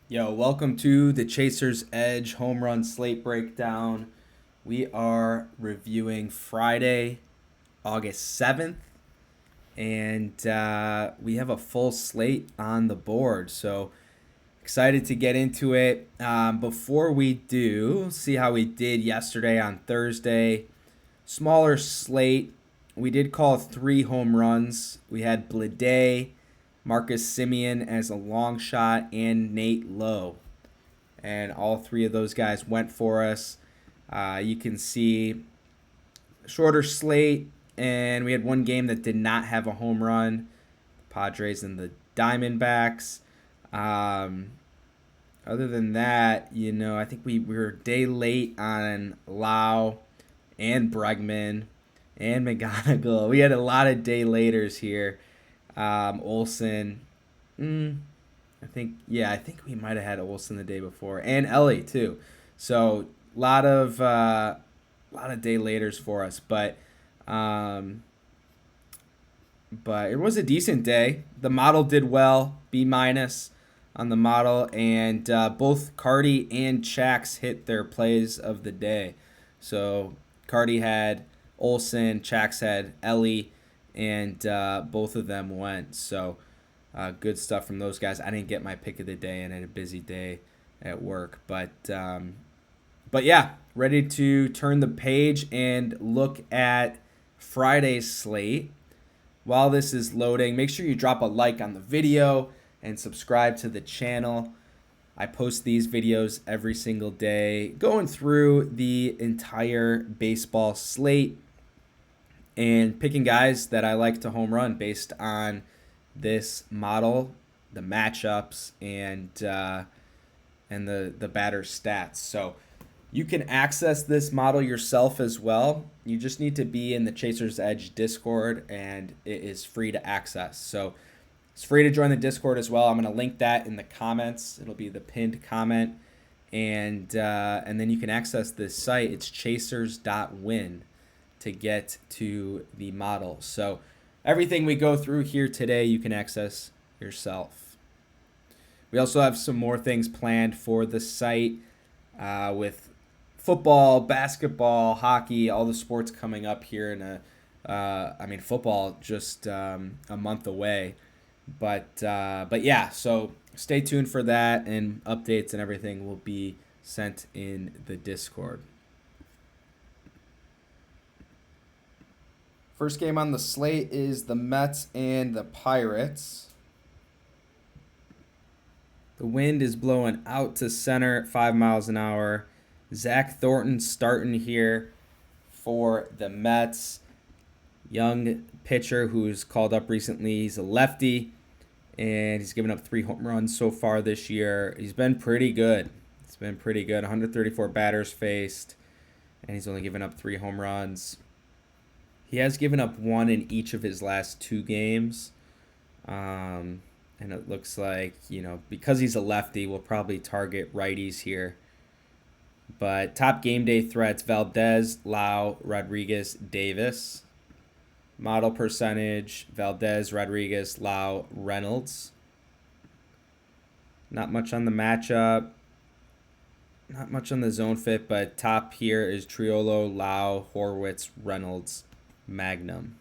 Yo, welcome to the Chaser's Edge home run slate breakdown. We are reviewing Friday, August 7th, and we have a full slate on the board. So excited to get into it. Before we do, see how we did yesterday on Thursday. Smaller slate. We did call 3 home runs. We had Blade, Marcus Simeon as a long shot, and Nate Lowe. And all three of those guys went for us. You can see shorter slate, and we had one game that did not have a home run. Padres and the Diamondbacks. Um, Other than that, I think we were a day late on Lau and Bregman and McGonigal. We had a lot of day laters here. Olson. I think we might have had Olson the day before, and Ellie too. So lot of day laters for us, um, but it was a decent day. The model did well, B minus on the model, and both Cardi and Chax hit their plays of the day. So Cardi had Olson, Chax had Ellie, and both of them went. So good stuff from those guys. I didn't get my pick of the day, and I had a busy day at work, but yeah, ready to turn the page and look at Friday's slate. While this is loading, make sure you drop a like on the video and subscribe to the channel. I post these videos every single day, going through the entire baseball slate and picking guys that I like to home run based on this model, the matchups, and the batter stats. So you can access this model yourself as well. You just need to be in the Chaser's Edge Discord, and it is free to access. So it's free to join the Discord as well. I'm going to link that in the comments. It'll be the pinned comment, and then you can access this site. It's chasers.win to get to the model. So everything we go through here today, you can access yourself. We also have some more things planned for the site with football, basketball, hockey, all the sports coming up here in football just a month away. But yeah, so stay tuned for that, and updates and everything will be sent in the Discord. First game on the slate is the Mets and the Pirates. The wind is blowing out to center at 5 miles an hour. Zach Thornton starting here for the Mets. Young pitcher who's called up recently. He's a lefty, and he's given up 3 home runs so far this year. He's been pretty good. 134 batters faced, and he's only given up 3 home runs. He has given up 1 in each of his last 2 games. And it looks like, because he's a lefty, we'll probably target righties here. But top game day threats: Valdez, Lau, Rodriguez, Davis. Model percentage: Valdez, Rodriguez, Lau, Reynolds. Not much on the matchup. Not much on the zone fit, but top here is Triolo, Lau, Horwitz, Reynolds, Magnum.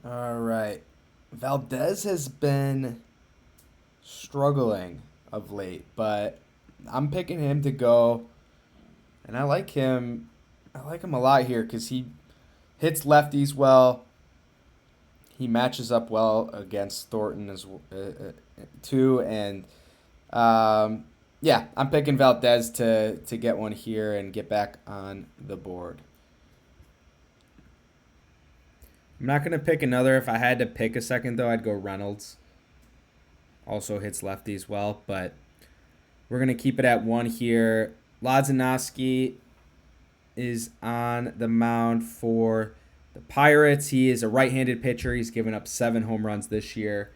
All right. Valdez has been struggling of late, but I'm picking him to go, and I like him. I like him a lot here because he hits lefties well. He matches up well against Thornton as too, and yeah, I'm picking Valdez to get one here and get back on the board. I'm not going to pick another. If I had to pick a second, though, I'd go Reynolds. Also hits lefties well, but we're going to keep it at 1 here. Lozanowski is on the mound for the Pirates. He is a right-handed pitcher. He's given up 7 home runs this year,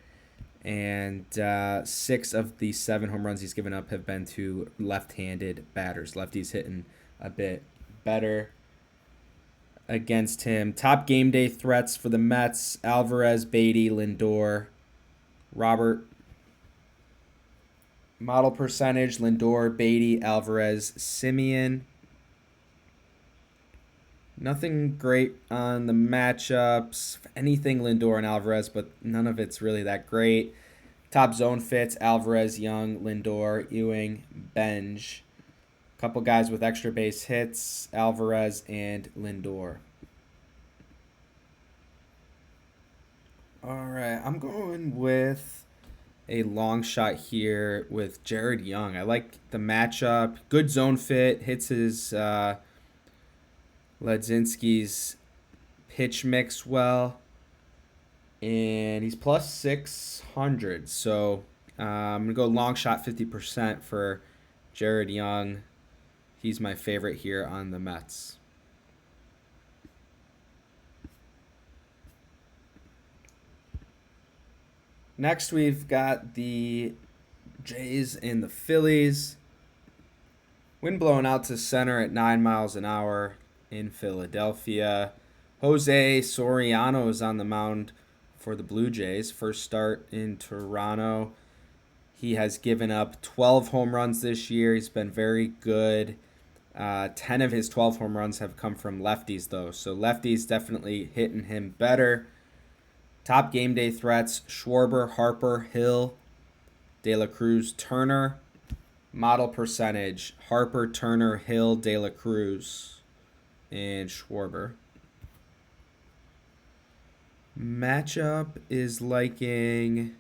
and 6 of the 7 home runs he's given up have been to left-handed batters. Lefties hitting a bit better against him. Top game day threats for the Mets: Alvarez, Beatty, Lindor, Robert Model percentage, Lindor, Beatty, Alvarez, Simeon. Nothing great on the matchups. Anything Lindor and Alvarez, but none of it's really that great. Top zone fits, Alvarez, Young, Lindor, Ewing, Benj. Couple guys with extra base hits, Alvarez and Lindor. All right, I'm going with a long shot here with Jared Young. I like the matchup. Good zone fit. Hits his Ledzinski's pitch mix well. And he's plus 600. So I'm going to go long shot 50% for Jared Young. He's my favorite here on the Mets. Next, we've got the Jays and the Phillies. Wind blowing out to center at 9 miles an hour in Philadelphia. Jose Soriano is on the mound for the Blue Jays. First start in Toronto. He has given up 12 home runs this year. He's been very good. 10 of his 12 home runs have come from lefties, though. So lefties definitely hitting him better. Top game day threats, Schwarber, Harper, Hill, De La Cruz, Turner. Model percentage, Harper, Turner, Hill, De La Cruz, and Schwarber. Matchup is liking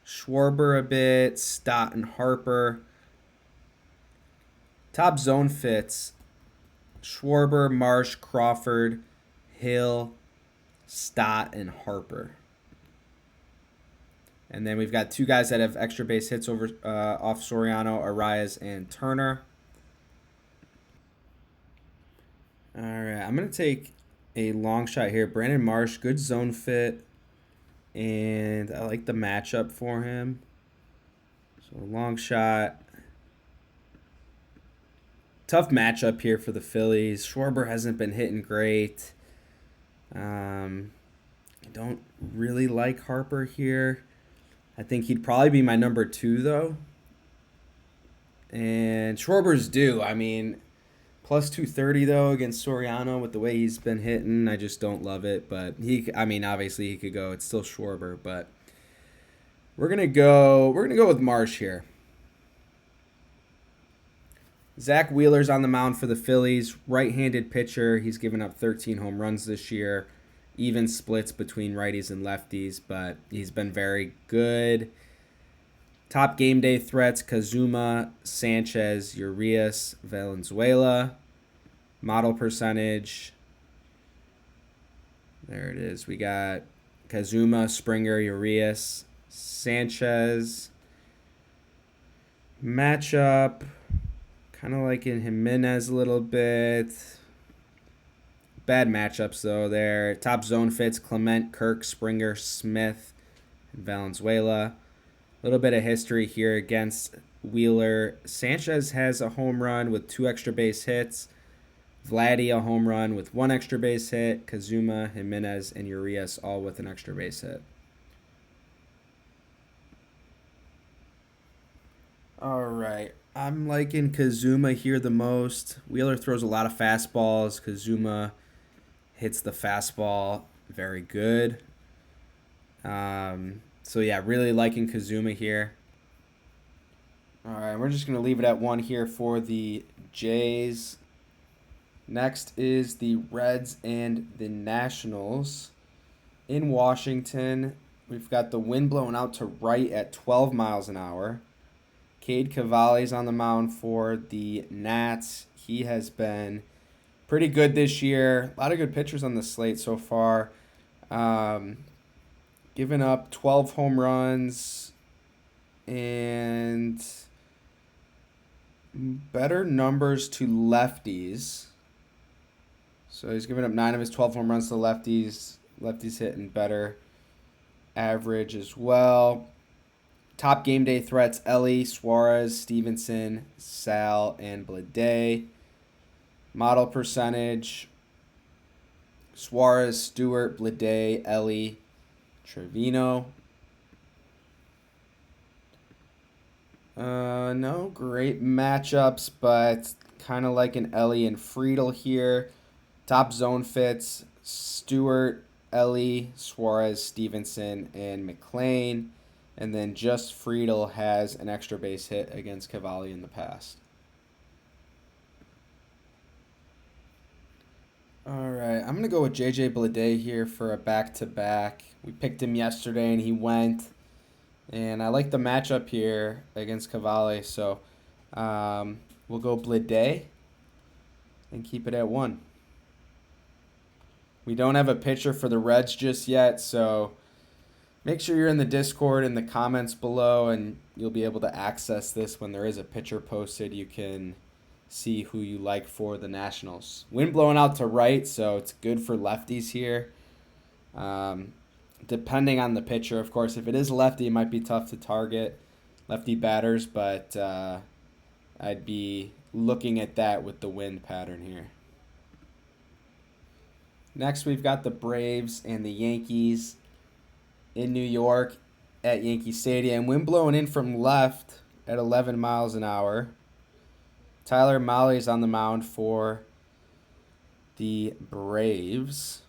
Schwarber a bit, Stott and Harper. Top zone fits, Schwarber, Marsh, Crawford, Hill, Stott, and Harper. And then we've got two guys that have extra base hits over off Soriano, Arias, and Turner. All right, I'm going to take a long shot here. Brandon Marsh, good zone fit. And I like the matchup for him. So long shot. Tough matchup here for the Phillies. Schwarber hasn't been hitting great. I don't really like Harper here. I think he'd probably be my number 2, though. And Schwarber's due. I mean, plus 230, though, against Soriano with the way he's been hitting. I just don't love it. But, obviously he could go. It's still Schwarber. But we're going to go with Marsh here. Zach Wheeler's on the mound for the Phillies. Right-handed pitcher. He's given up 13 home runs this year. Even splits between righties and lefties, but he's been very good. Top game day threats, Kazuma, Sanchez, Urias, Valenzuela. Model percentage. There it is. We got Kazuma, Springer, Urias, Sanchez. Matchup. Kind of like in Jimenez a little bit. Bad matchups, though, there. Top zone fits, Clement, Kirk, Springer, Smith, and Valenzuela. A little bit of history here against Wheeler. Sanchez has a home run with 2 extra base hits. Vladdy a home run with 1 extra base hit. Kazuma, Jimenez, and Urias all with an extra base hit. All right. I'm liking Kazuma here the most. Wheeler throws a lot of fastballs. Kazuma hits the fastball very good. So, yeah, really liking Kazuma here. All right, we're just going to leave it at 1 here for the Jays. Next is the Reds and the Nationals. In Washington, we've got the wind blowing out to right at 12 miles an hour. Cade Cavalli's on the mound for the Nats. He has been pretty good this year. A lot of good pitchers on the slate so far. Giving up 12 home runs and better numbers to lefties. So he's given up 9 of his 12 home runs to lefties. Lefties hitting better average as well. Top game day threats, Ellie, Suarez, Stevenson, Sal, and Blade. Model percentage, Suarez, Stewart, Blade, Ellie, Trevino. No great matchups, but kind of like an Ellie and Friedel here. Top zone fits Stewart, Ellie, Suarez, Stevenson, and McLean. And then just Friedel has an extra base hit against Cavalli in the past. All right, I'm going to go with JJ Bleday here for a back-to-back. We picked him yesterday and he went. And I like the matchup here against Cavalli, so we'll go Bleday and keep it at 1. We don't have a pitcher for the Reds just yet, so make sure you're in the Discord in the comments below, and you'll be able to access this when there is a pitcher posted. You can see who you like for the Nationals. Wind blowing out to right, so it's good for lefties here. Depending on the pitcher, of course. If it is lefty, it might be tough to target lefty batters, but I'd be looking at that with the wind pattern here. Next, we've got the Braves and the Yankees in New York at Yankee Stadium. Wind blowing in from left at 11 miles an hour. Tyler Mahle's on the mound for the Braves.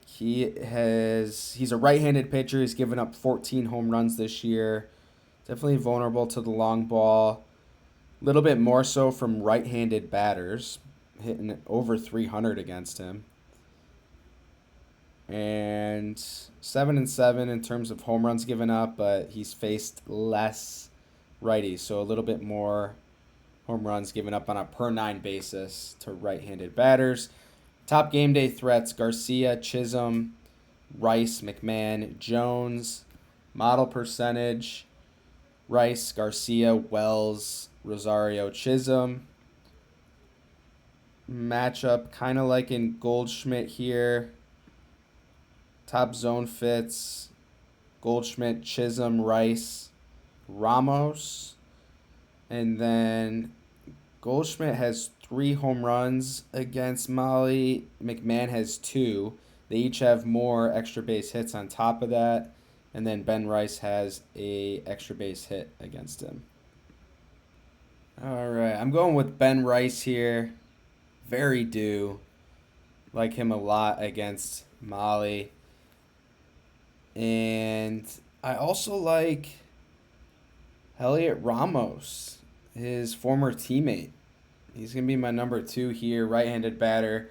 He's a right-handed pitcher. He's given up 14 home runs this year. Definitely vulnerable to the long ball. A little bit more so from right-handed batters, hitting over 300 against him. And 7-7 in terms of home runs given up, but he's faced less righties, so a little bit more home runs given up on a per-9 basis to right-handed batters. Top game day threats: Garcia, Chisholm, Rice, McMahon, Jones. Model percentage: Rice, Garcia, Wells, Rosario, Chisholm. Matchup kind of like in Goldschmidt here. Top zone fits: Goldschmidt, Chisholm, Rice, Ramos. And then Goldschmidt has 3 home runs against Mahle. McMahon has 2. They each have more extra base hits on top of that. And then Ben Rice has a extra base hit against him. All right, I'm going with Ben Rice here. Very due. Like him a lot against Mahle. And I also like Heliot Ramos, his former teammate. He's going to be my number 2 here, right-handed batter.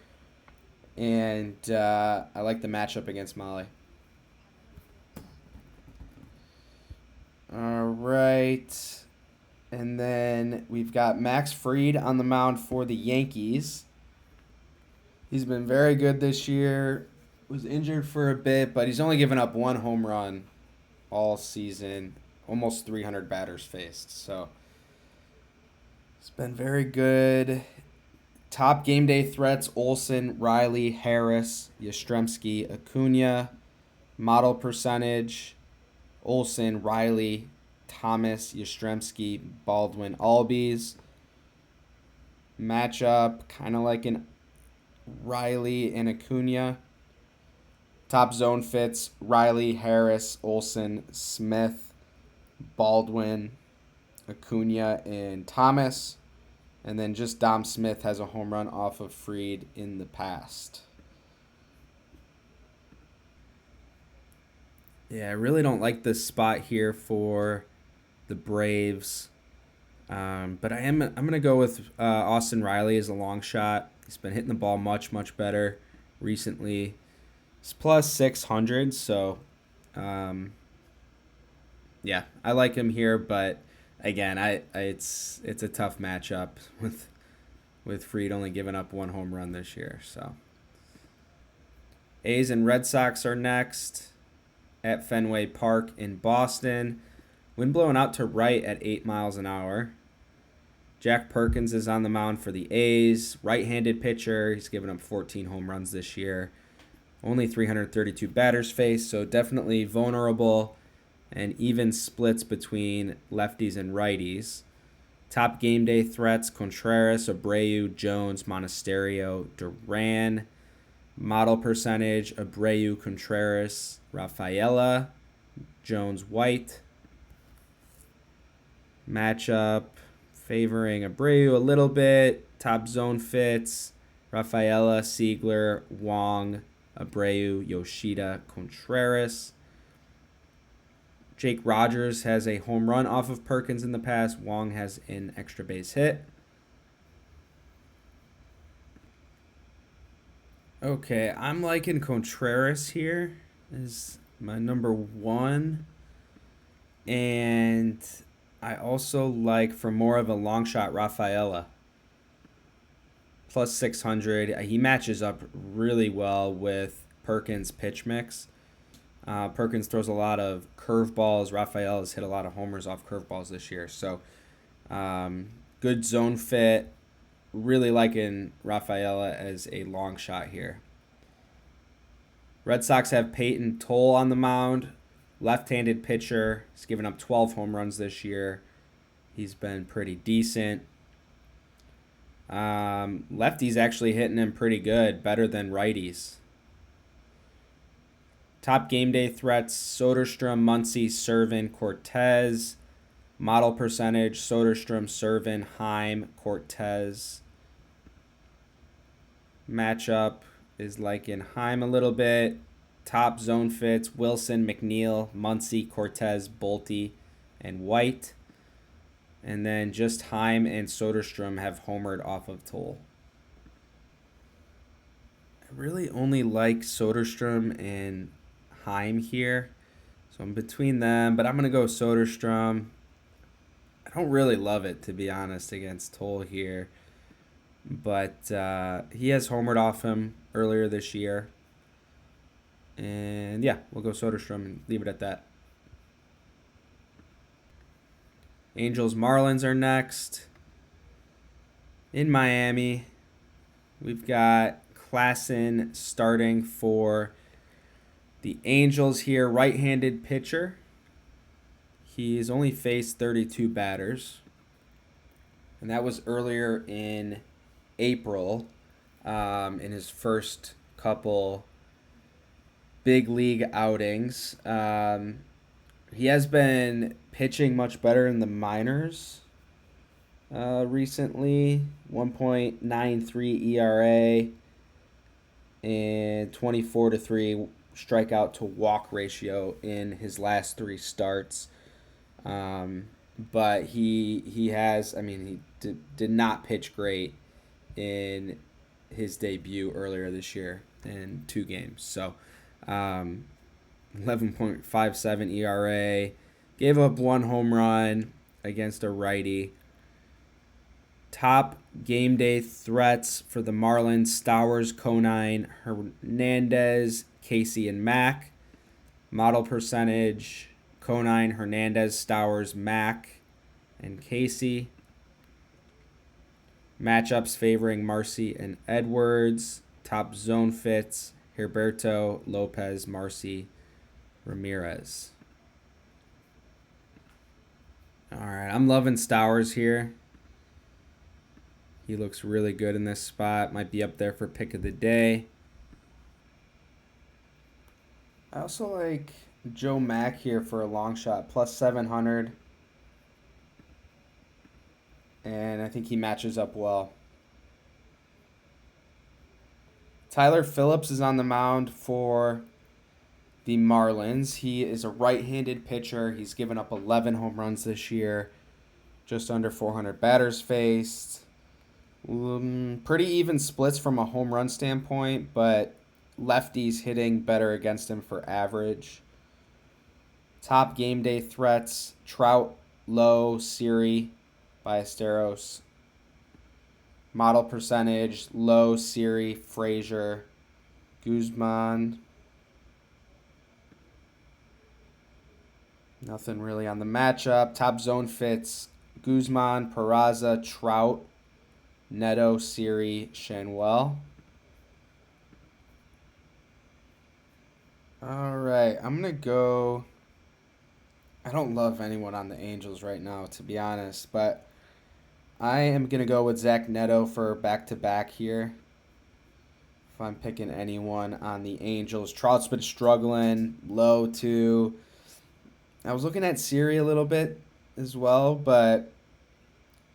And I like the matchup against Mahle. All right. And then we've got Max Fried on the mound for the Yankees. He's been very good this year. Was injured for a bit, but he's only given up 1 home run all season. Almost 300 batters faced. So it's been very good. Top game day threats: Olsen, Riley, Harris, Yastrzemski, Acuna. Model percentage: Olsen, Riley, Thomas, Yastrzemski, Baldwin, Albies. Matchup kind of like an Riley and Acuna. Top zone fits: Riley, Harris, Olsen, Smith, Baldwin, Acuna, and Thomas. And then just Dom Smith has a home run off of Fried in the past. Yeah, I really don't like this spot here for the Braves. But I'm going to go with Austin Riley as a long shot. He's been hitting the ball much, much better recently. He's plus 600, so yeah, I like him here, but again, it's a tough matchup with Fried only giving up 1 home run this year. So A's and Red Sox are next at Fenway Park in Boston. Wind blowing out to right at 8 miles an hour. Jack Perkins is on the mound for the A's. Right-handed pitcher. He's given up 14 home runs this year. Only 332 batters faced, so definitely vulnerable, and even splits between lefties and righties. Top game day threats: Contreras, Abreu, Jones, Monasterio, Duran. Model percentage: Abreu, Contreras, Rafaela, Jones, White. Matchup favoring Abreu a little bit. Top zone fits. Rafaela, Siegler, Wong, Abreu, Yoshida, Contreras. Jake Rogers has a home run off of Perkins in the past. Wong has an extra base hit. Okay, I'm liking Contreras here is my number one. And I also like, for more of a long shot, Rafaela. Plus 600. He matches up really well with Perkins' pitch mix. Perkins throws a lot of curveballs. Rafael has hit a lot of homers off curveballs this year. So, good zone fit. Really liking Rafaela as a long shot here. Red Sox have Peyton Toll on the mound. Left-handed pitcher. He's given up 12 home runs this year. He's been pretty decent. Lefties actually hitting him pretty good, better than righties. Top game day threats: Soderstrom, Muncy, Servin, Cortez. Model percentage: Soderstrom, Servin, Heim, Cortez. Matchup is like in Heim a little bit. Top zone fits: Wilson, McNeil, Muncy, Cortez, Bolte, and White. And then just Heim and Soderstrom have homered off of Toll. I really only like Soderstrom and Heim here. So I'm between them, but I'm going to go Soderstrom. I don't really love it, to be honest, against Toll here. But he has homered off him earlier this year. And yeah, we'll go Soderstrom and leave it at that. Angels Marlins are next. In Miami, we've got Klassen starting for the Angels here. Right-handed pitcher. He's only faced 32 batters. And that was earlier in April, in his first couple big league outings. He has been pitching much better in the minors recently. 1.93 ERA and 24-3 strikeout to walk ratio in his last 3 starts. But he has, he did not pitch great in his debut earlier this year in 2 games. So 11.57 ERA, gave up 1 home run against a righty. Top game day threats for the Marlins: Stowers, Conine, Hernandez, Casey, and Mack. Model percentage: Conine, Hernandez, Stowers, Mack, and Casey. Matchups favoring Marcy and Edwards. Top zone fits: Herberto, Lopez, Marcy, Ramirez. All right, I'm loving Stowers here. He looks really good in this spot. Might be up there for pick of the day. I also like Joe Mack here for a long shot, plus 700. And I think he matches up well. Tyler Phillips is on the mound for the Marlins. He is a right-handed pitcher. He's given up 11 home runs this year. Just under 400 batters faced. Pretty even splits from a home run standpoint, but lefties hitting better against him for average. Top game day threats: Trout, Lowe, Siri, Ballesteros. Model percentage: Lowe, Siri, Frazier, Guzman. Nothing really on the matchup. Top zone fits: Guzman, Peraza, Trout, Neto, Siri, Shanwell. All right, I'm going to go. I don't love anyone on the Angels right now, to be honest, but I am going to go with Zach Neto for back-to-back here. If I'm picking anyone on the Angels. Trout's been struggling. Low, too. I was looking at Siri a little bit as well, but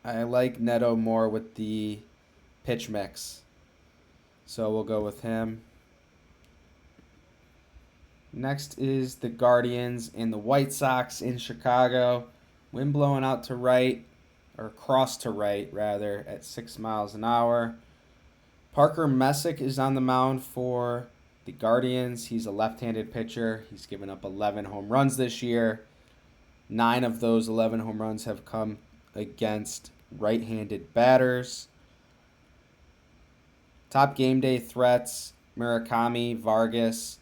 I like Neto more with the pitch mix. So we'll go with him. Next is the Guardians and the White Sox in Chicago. Wind blowing out to right, or cross to right, rather, at 6 miles an hour. Parker Messick is on the mound for the Guardians. He's a left-handed pitcher. He's given up 11 home runs this year. 9 of those 11 home runs have come against right-handed batters. Top game day threats: Murakami, Vargas,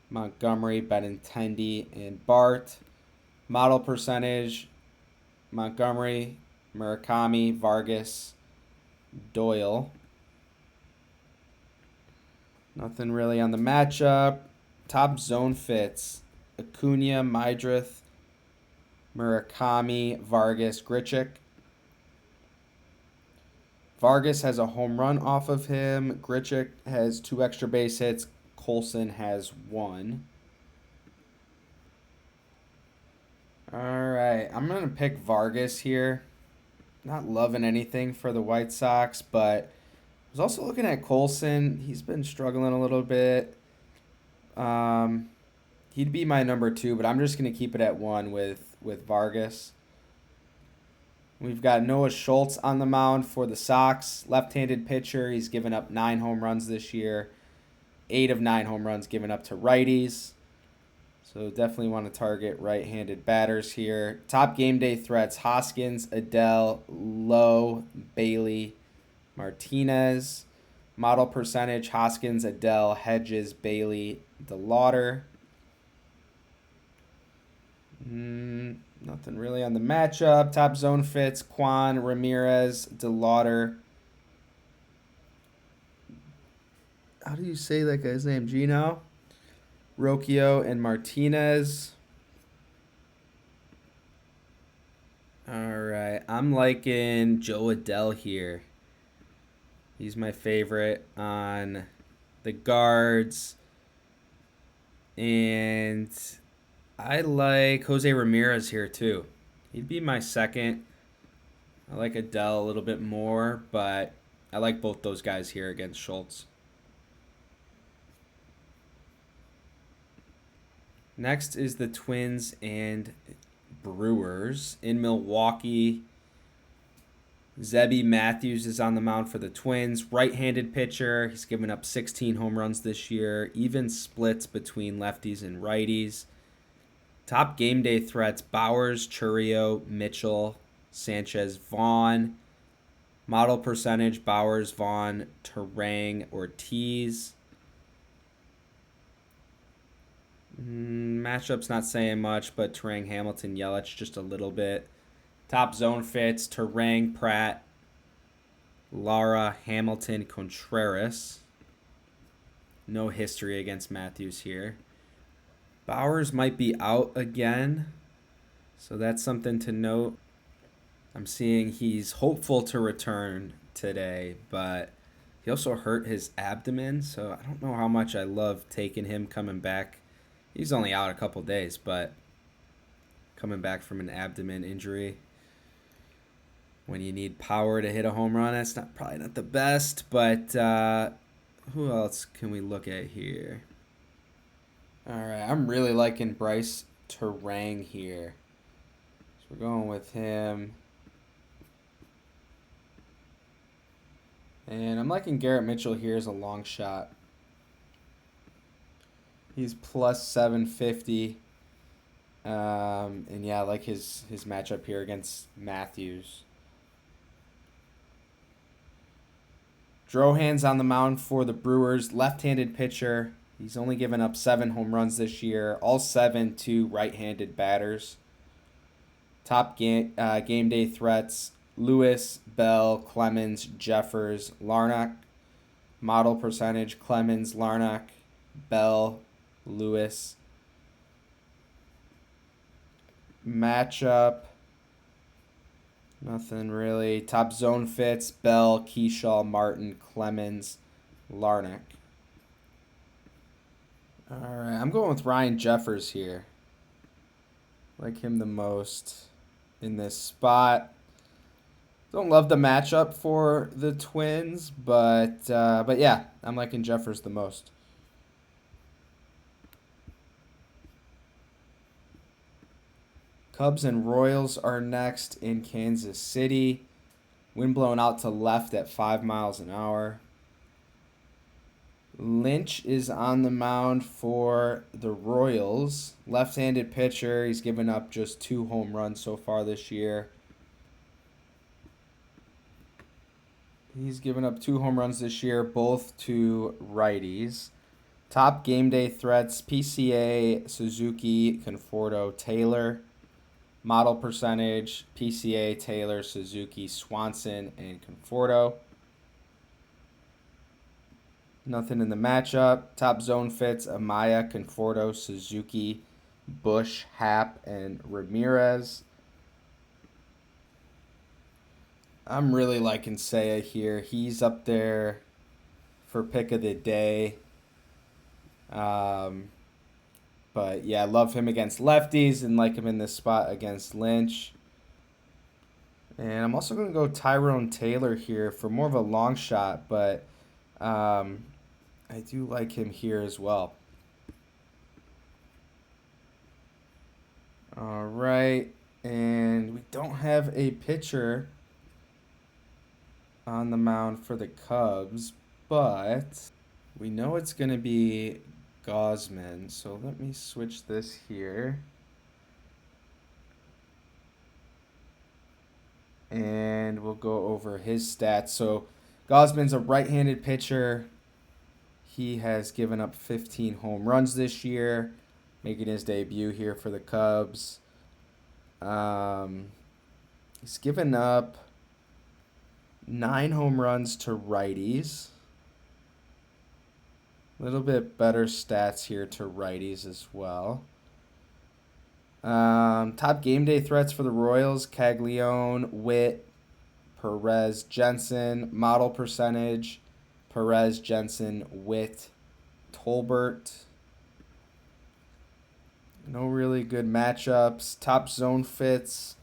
Montgomery, Benintendi, and Bart. Model percentage: Montgomery, Murakami, Vargas, Doyle. Nothing really on the matchup. Top zone fits: Acuna, Mydrith, Murakami, Vargas, Grichuk. Vargas has a home run off of him. Grichuk has 2 extra base hits. Colson has 1. All right, I'm going to pick Vargas here. Not loving anything for the White Sox, but I was also looking at Colson. He's been struggling a little bit. He'd be my number 2, but I'm just going to keep it at 1 with Vargas. We've got Noah Schultz on the mound for the Sox. Left-handed pitcher. He's given up 9 home runs this year. 8 of 9 home runs given up to righties. So definitely want to target right-handed batters here. Top game day threats: Hoskins, Adele, Lowe, Bailey, Martinez. Model percentage: Hoskins, Adele, Hedges, Bailey, DeLauder. Nothing really on the matchup. Top zone fits: Quan, Ramirez, DeLauder. How do you say that guy's name? Gino? Rocchio and Martinez. All right. I'm liking Joe Adele here. He's my favorite on the guards. And I like Jose Ramirez here too. He'd be my second. I like Adele a little bit more, but I like both those guys here against Schultz. Next is the Twins and Brewers in Milwaukee. Zebby Matthews is on the mound for the Twins. Right-handed pitcher. He's given up 16 home runs this year. Even splits between lefties and righties. Top game day threats: Bowers, Churio, Mitchell, Sanchez, Vaughn. Model percentage: Bowers, Vaughn, Terang, Ortiz. Matchup's not saying much, but Terang, Hamilton, Yelich just a little bit. Top zone fits: Terang, Pratt, Lara, Hamilton, Contreras. No history against Matthews here. Bowers might be out again, so that's something to note. I'm seeing he's hopeful to return today, but he also hurt his abdomen, so I don't know how much I love taking him coming back. He's only out a couple days, but coming back from an abdomen injury when you need power to hit a home run, that's probably not the best. But who else can we look at here? All right, I'm really liking Bryce Terang here. So we're going with him. And I'm liking Garrett Mitchell here as a long shot. He's plus 750. And yeah, I like his matchup here against Matthews. Drohan's on the mound for the Brewers. Left-handed pitcher. He's only given up 7 home runs this year. All 7 to right-handed batters. Top game day threats: Lewis, Bell, Clemens, Jeffers, Larnach. Model percentage: Clemens, Larnach, Bell, Lewis. Matchup: nothing really. Top zone fits: Bell, Keyshaw, Martin, Clemens, Larnach. All right, I'm going with Ryan Jeffers here. Like him the most. in this spot. Don't love the matchup for the Twins, but yeah, I'm liking Jeffers the most. Cubs and Royals are next in Kansas City. Wind blowing out to left at 5 miles an hour. Lynch is on the mound for the Royals. Left-handed pitcher. He's given up just 2 home runs so far this year. He's given up 2 home runs this year, both to righties. Top game day threats: PCA, Suzuki, Conforto, Taylor. Model percentage: PCA, Taylor, Suzuki, Swanson, and Conforto. Nothing in the matchup. Top zone fits: Amaya, Conforto, Suzuki, Bush, Happ, and Ramirez. I'm really liking Seiya here. He's up there for pick of the day. But yeah, I love him against lefties and like him in this spot against Lynch. And I'm also going to go Tyrone Taylor here for more of a long shot, but I do like him here as well. All right, and we don't have a pitcher on the mound for the Cubs, but we know it's going to be Gausman, so let me switch this here. And we'll go over his stats. So Gausman's a right-handed pitcher. He has given up 15 home runs this year, making his debut here for the Cubs. He's given up 9 home runs to righties. A little bit better stats here to righties as well. Top game day threats for the Royals: Caglione, Witt, Perez, Jensen. Model percentage: Perez, Jensen, Witt, Tolbert. No really good matchups. Top zone fits.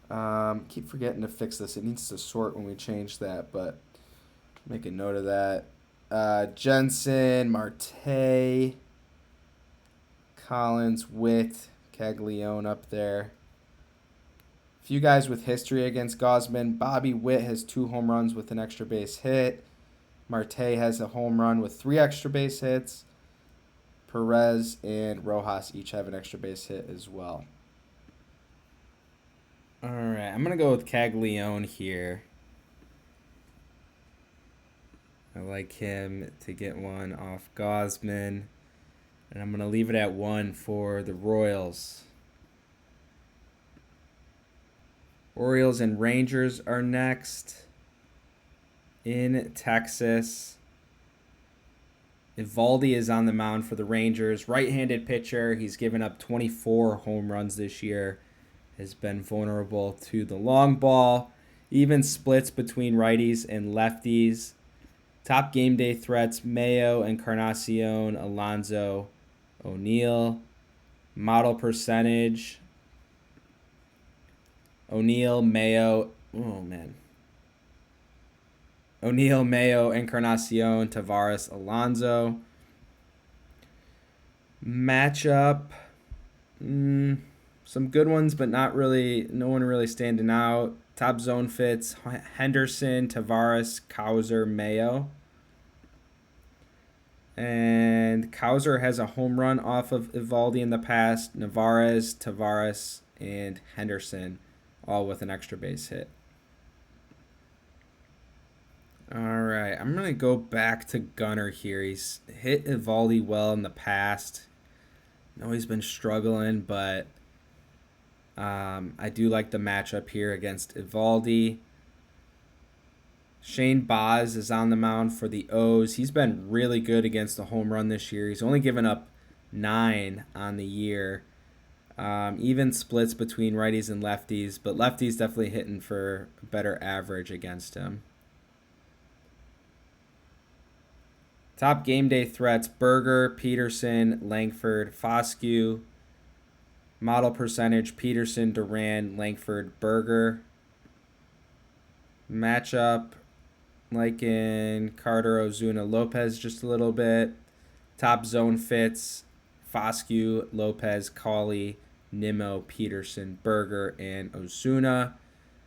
Keep forgetting to fix this. It needs to sort when we change that, but make a note of that. Jensen, Marte, Collins, Witt, Caglione up there. A few guys with history against Gausman. Bobby Witt has 2 home runs with an extra base hit. Marte has a home run with 3 extra base hits. Perez and Rojas each have an extra base hit as well. All right, I'm going to go with Caglione here. I like him to get one off Gausman. And I'm going to leave it at 1 for the Royals. Orioles and Rangers are next in Texas. Evaldi is on the mound for the Rangers. Right-handed pitcher. He's given up 24 home runs this year. Has been vulnerable to the long ball. Even splits between righties and lefties. Top game day threats: Mayo, Encarnacion, Alonso, O'Neill. Model percentage: O'Neill, Mayo. Oh, man. O'Neill, Mayo, Encarnacion, Tavares, Alonso. Matchup. Some good ones, but not really. No one really standing out. Top zone fits: Henderson, Tavares, Causer, Mayo. And Causer has a home run off of Evaldi in the past. Navarez, Tavares, and Henderson, all with an extra base hit. All right, I'm going to go back to Gunnar here. He's hit Evaldi well in the past. I know he's been struggling, but I do like the matchup here against Evaldi. Shane Baz is on the mound for the O's. He's been really good against the home run this year. He's only given up 9 on the year. Even splits between righties and lefties, but lefties definitely hitting for a better average against him. Top game day threats: Berger, Peterson, Langford, Foscue. Model percentage, Peterson, Duran, Langford, Berger. Matchup, like in Carter, Ozuna, Lopez just a little bit. Top zone fits, Foscue, Lopez, Cauley, Nimmo, Peterson, Berger, and Ozuna.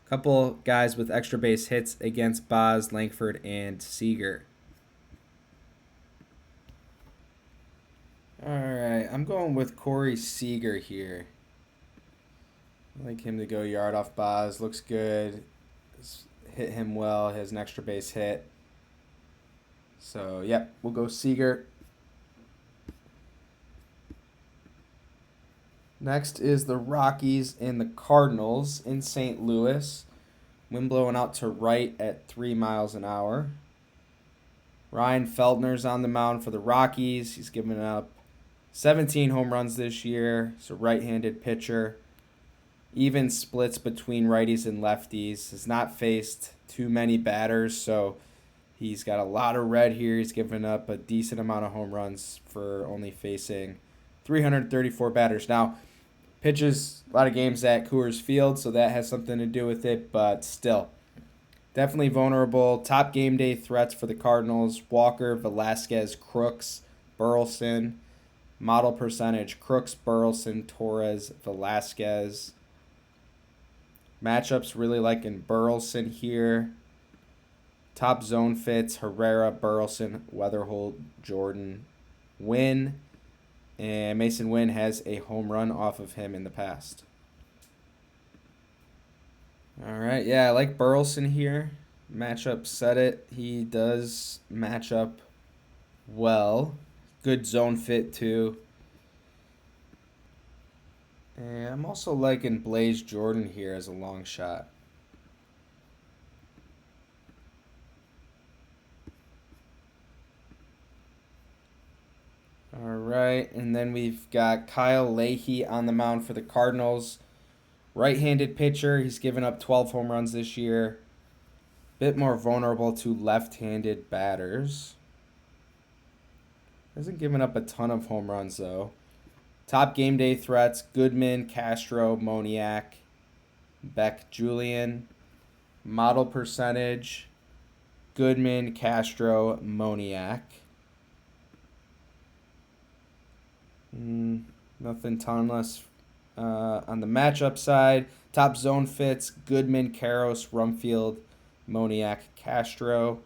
Couple guys with extra base hits against Boz, Langford, and Seager. All right, I'm going with Corey Seager here. I like him to go yard off Boz. Looks good. Hit him well. Has an extra base hit. So, yep, we'll go Seager. Next is the Rockies and the Cardinals in St. Louis. Wind blowing out to right at 3 miles an hour. Ryan Feldner's on the mound for the Rockies. He's given up 17 home runs this year. He's a right-handed pitcher. Even splits between righties and lefties. Has not faced too many batters, so he's got a lot of red here. He's given up a decent amount of home runs for only facing 334 batters. Now, pitches a lot of games at Coors Field, so that has something to do with it, but still, definitely vulnerable. Top game day threats for the Cardinals: Walker, Velasquez, Crooks, Burleson. Model percentage: Crooks, Burleson, Torres, Velasquez. Matchups really like in Burleson here. Top zone fits: Herrera, Burleson, Weatherholt, Jordan, Wynn. And Mason Wynn has a home run off of him in the past. All right, yeah, I like Burleson here. Matchup set it. He does match up well. Good zone fit, too. And I'm also liking Blaze Jordan here as a long shot. All right, and then we've got Kyle Leahy on the mound for the Cardinals. Right-handed pitcher. He's given up 12 home runs this year. Bit more vulnerable to left-handed batters. Hasn't given up a ton of home runs, though. Top game day threats: Goodman, Castro, Moniak, Beck, Julian. Model percentage: Goodman, Castro, Moniak. Nothing tonless on the matchup side. Top zone fits: Goodman, Karros, Rumfield, Moniak, Castro.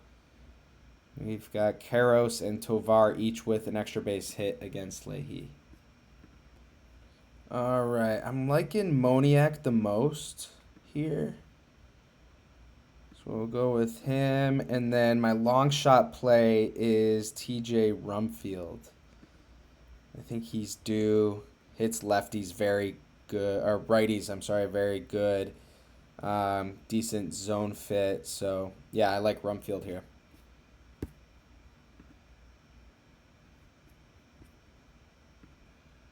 We've got Karros and Tovar each with an extra base hit against Leahy. All right, I'm liking Moniak the most here. So we'll go with him. And then my long shot play is TJ Rumfield. I think he's due. Hits lefties very good, or righties, I'm sorry, very good. Decent zone fit. So, yeah, I like Rumfield here.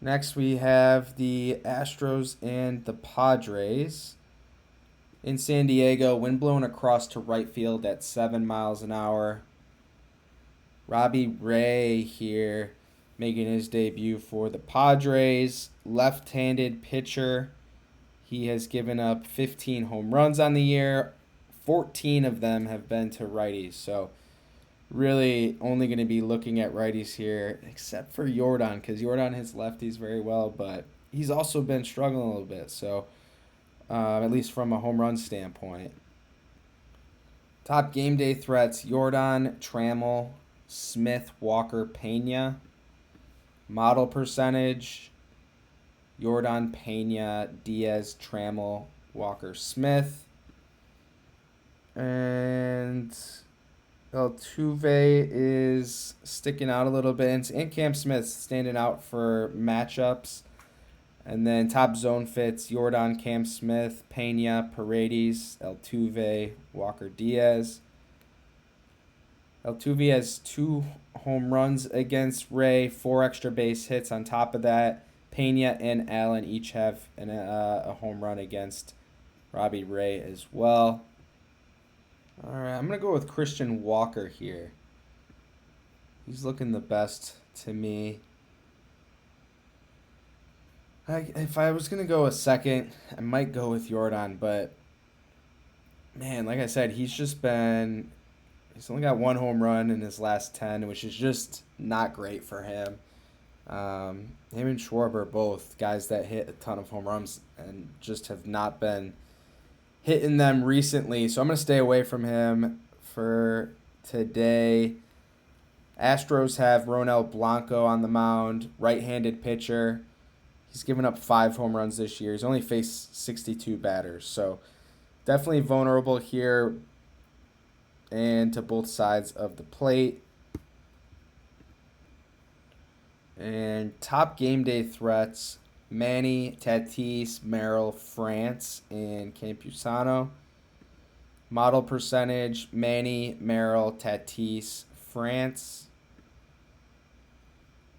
Next, we have the Astros and the Padres. In San Diego, wind blowing across to right field at 7 miles an hour. Robbie Ray here making his debut for the Padres. Left-handed pitcher. He has given up 15 home runs on the year. 14 of them have been to righties. So really only going to be looking at righties here, except for Jordan, because Jordan hits lefties very well, but he's also been struggling a little bit. So at least from a home run standpoint. Top game day threats: Jordan, Trammell, Smith, Walker, Pena. Model percentage: Jordan, Pena, Diaz, Trammell, Walker, Smith. And Altuve is sticking out a little bit. And Cam Smith standing out for matchups. And then top zone fits: Jordan, Cam Smith, Pena, Paredes, Altuve, Walker, Diaz. Altuve has 2 home runs against Ray, 4 extra base hits on top of that. Pena and Allen each have a home run against Robbie Ray as well. All right, I'm going to go with Christian Walker here. He's looking the best to me. If I was gonna go a second, I might go with Jordan, but man, like I said, he's only got one home run in his last 10, which is just not great for him. Him and Schwarber both guys that hit a ton of home runs and just have not been hitting them recently. So I'm going to stay away from him for today. Astros have Ronel Blanco on the mound, right-handed pitcher. He's given up 5 home runs this year. He's only faced 62 batters. So definitely vulnerable here and to both sides of the plate. And top game day threats, Manny, Tatis, Merrill, France, and Campusano. Model percentage, Manny, Merrill, Tatis, France.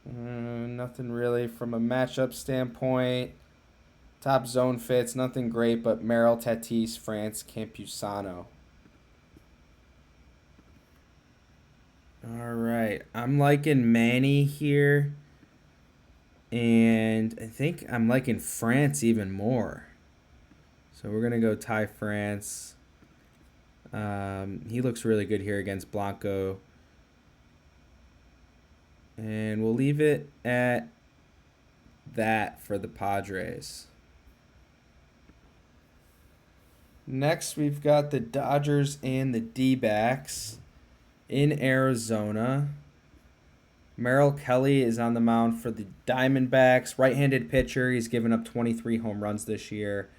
Nothing really from a matchup standpoint. Top zone fits, nothing great, but Merrill, Tatis, France, Campusano. All right, I'm liking Manny here. And I think I'm liking France even more. So we're going to go Ty France. He looks really good here against Blanco. And we'll leave it at that for the Padres. Next, we've got the Dodgers and the D-backs in Arizona. Merrill Kelly is on the mound for the Diamondbacks. Right-handed pitcher. He's given up 23 home runs this year.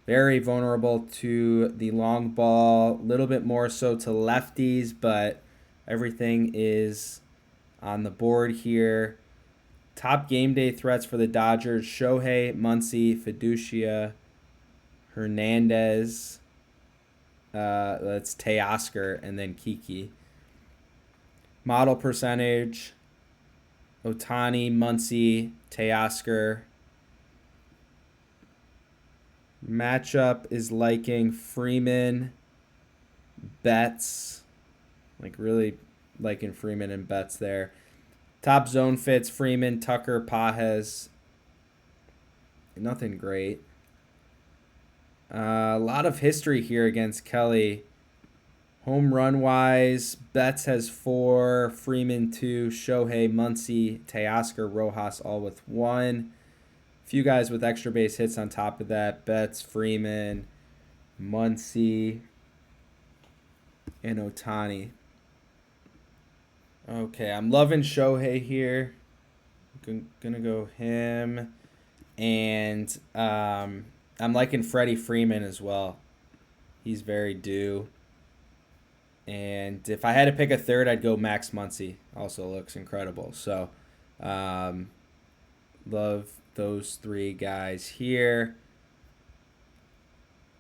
Very vulnerable to the long ball. A little bit more so to lefties, but everything is on the board here. Top game day threats for the Dodgers. Shohei, Muncy, Fiducia, Hernandez. That's Teoscar, and then Kiki. Model percentage, Ohtani, Muncy, Teoscar. Matchup is liking Freeman, Betts. Like really liking Freeman and Betts there. Top zone fits, Freeman, Tucker, Pajes. Nothing great. A lot of history here against Kelly. Home run wise, Betts has 4, Freeman 2, Shohei, Muncy, Teoscar, Rojas all with 1. A few guys with extra base hits on top of that. Betts, Freeman, Muncy, and Ohtani. Okay, I'm loving Shohei here. Gonna go him. And I'm liking Freddie Freeman as well. He's very due. And if I had to pick a third, I'd go Max Muncy. Also looks incredible. So, love those 3 guys here.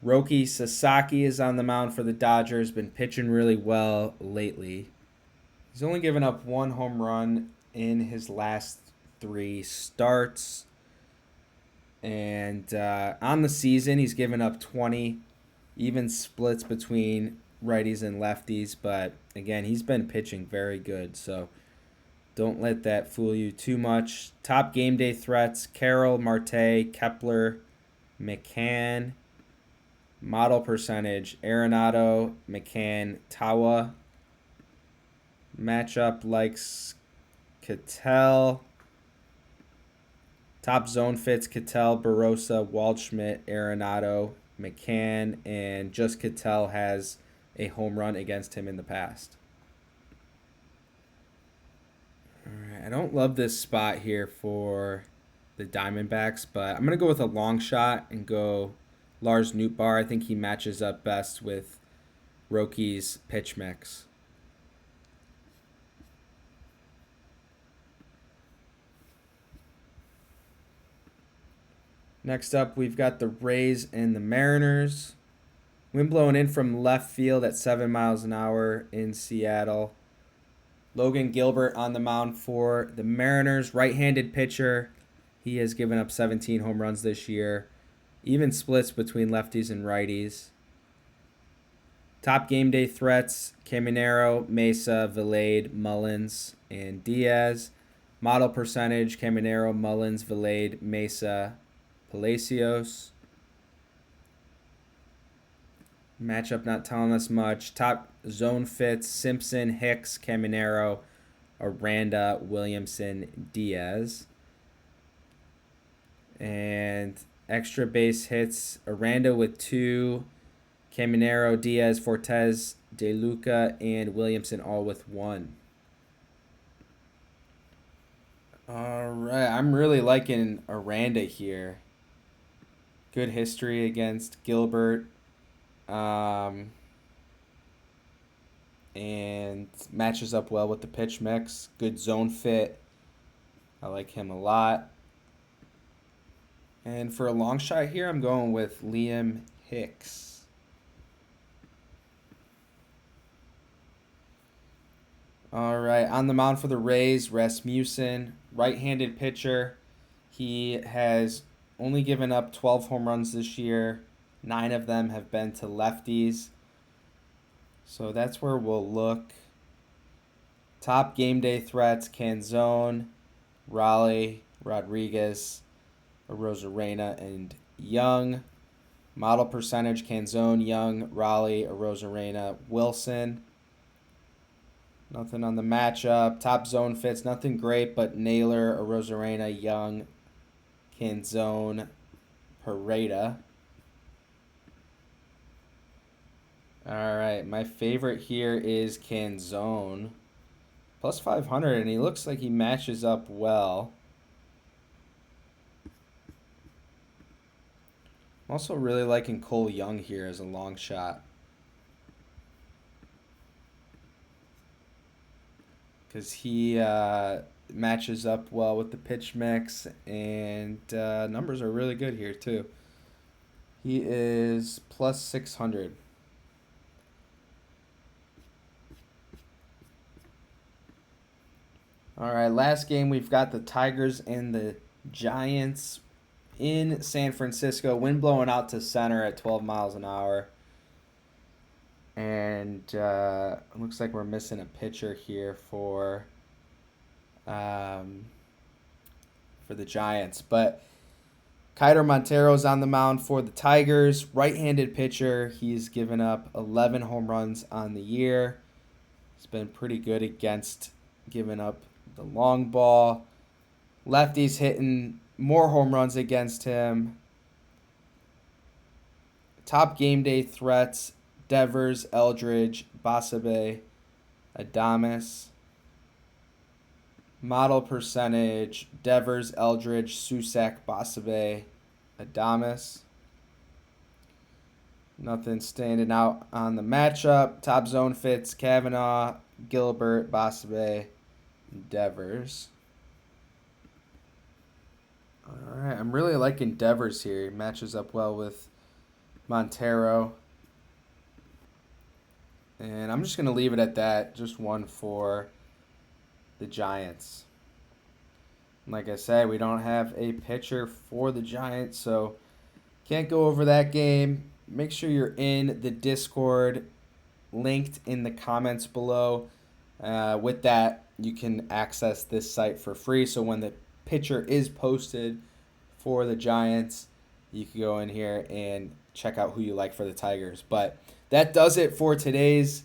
Roki Sasaki is on the mound for the Dodgers. Been pitching really well lately. He's only given up 1 home run in his last 3 starts. And on the season, he's given up 20. Even splits between righties and lefties, but again, he's been pitching very good, so don't let that fool you too much. Top game day threats, Carroll, Marte, Kepler, McCann. Model percentage, Arenado, McCann, Tawa. Matchup likes Cattell. Top zone fits, Cattell, Barossa, Waldschmidt, Arenado, McCann, and just Cattell has a home run against him in the past. All right, I don't love this spot here for the Diamondbacks, but I'm going to go with a long shot and go Lars Nootbaar. I think he matches up best with Roki's pitch mix. Next up, we've got the Rays and the Mariners. Wind blowing in from left field at 7 miles an hour in Seattle. Logan Gilbert on the mound for the Mariners. Right-handed pitcher. He has given up 17 home runs this year. Even splits between lefties and righties. Top game day threats, Caminero, Mesa, Vilade, Mullins, and Diaz. Model percentage, Caminero, Mullins, Vilade, Mesa, Palacios. Matchup not telling us much. Top zone fits, Simpson, Hicks, Caminero, Aranda, Williamson, Diaz. And extra base hits, Aranda with 2, Caminero, Diaz, Fortes, De Luca, and Williamson all with 1. All right, I'm really liking Aranda here. Good history against Gilbert. And matches up well with the pitch mix. Good zone fit. I like him a lot. And for a long shot here, I'm going with Liam Hicks. All right, on the mound for the Rays, Rasmussen, right-handed pitcher. He has only given up 12 home runs this year. 9 of them have been to lefties. So that's where we'll look. Top game day threats, Canzone, Raleigh, Rodriguez, Arozarena, and Young. Model percentage, Canzone, Young, Raleigh, Arozarena, Wilson. Nothing on the matchup. Top zone fits, nothing great, but Naylor, Arozarena, Young, Canzone, Pareda. All right, my favorite here is Canzone. Plus 500, and he looks like he matches up well. I'm also really liking Cole Young here as a long shot, because he matches up well with the pitch mix, and numbers are really good here too. He is plus 600. All right, last game we've got the Tigers and the Giants in San Francisco. Wind blowing out to center at 12 miles an hour. And it looks like we're missing a pitcher here for the Giants. But Kiter Montero's on the mound for the Tigers. Right-handed pitcher. He's given up 11 home runs on the year. He's been pretty good against giving up the long ball. Lefties hitting more home runs against him. Top game day threats, Devers, Eldridge, Basabe, Adames. Model percentage, Devers, Eldridge, Susak, Basabe, Adames. Nothing standing out on the matchup. Top zone fits, Kavanaugh, Gilbert, Basabe, Devers. All right, I'm really liking Devers here. He matches up well with Montero. And I'm just going to leave it at that. Just one for the Giants. Like I said, we don't have a pitcher for the Giants, so can't go over that game. Make sure you're in the Discord, linked in the comments below. With that, you can access this site for free. So when the pitcher is posted for the Giants, you can go in here and check out who you like for the Tigers. But that does it for today's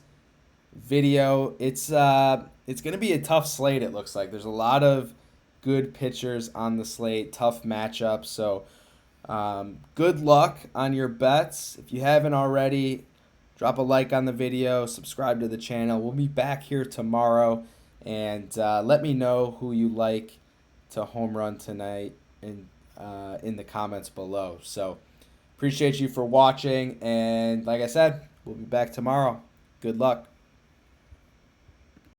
video. It's going to be a tough slate, it looks like. There's a lot of good pitchers on the slate, tough matchups. So good luck on your bets. If you haven't already, drop a like on the video, subscribe to the channel. We'll be back here tomorrow, and let me know who you like to home run tonight in the comments below. So appreciate you for watching, and like I said, we'll be back tomorrow. Good luck.